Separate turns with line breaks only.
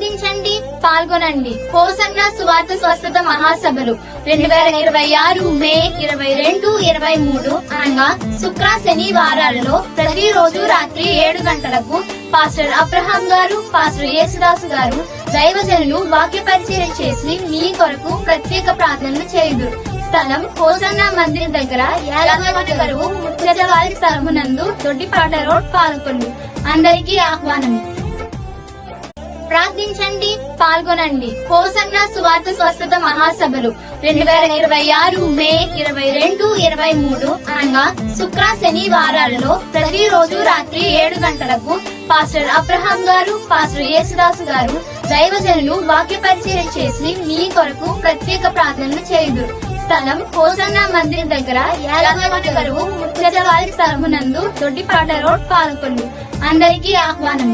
ప్రార్థించండి, పాల్గొనండి. హోసన్న సువార్త స్వస్థత మహాసభలు 2026 మే 22, 23 అనగా శుక్ర శనివారాలలో ప్రతిరోజు రాత్రి 7 గంటలకు పాస్టర్ అబ్రహాం గారు, పాస్టర్ యేసుదాసు గారు దైవజనులు వాక్య పరిచయం చేసి మీ కొరకు ప్రత్యేక ప్రార్థనలు చేయుదురు. స్థలం హోసన్న మందిర్ దగ్గర యాలగరువు ముత్యవారి స్థలమునందు దొడ్డిపాట రోడ్, పాలకొల్లు. అందరికీ ఆహ్వానం. ప్రార్థించండి, పాల్గొనండి. హోసన్న సువార్త స్వస్థత మహాసభలు 2026 మే 22, 23 అనగా శుక్ర శనివారాలలో ప్రతిరోజు రాత్రి 7 గంటలకు పాస్టర్ అబ్రహాం గారు, పాస్టర్ యేసుదాసు గారు దైవజనులు వాక్య పరిచయం చేసి మీ కొరకు ప్రత్యేక ప్రార్థనలు చేయుదురు. స్థలం హోసన్న మందిర్ దగ్గర యాలగరువు ముత్యవారి స్థలమునందు దొడ్డిపాట రోడ్, పాలకొల్లు. అందరికీ ఆహ్వానం.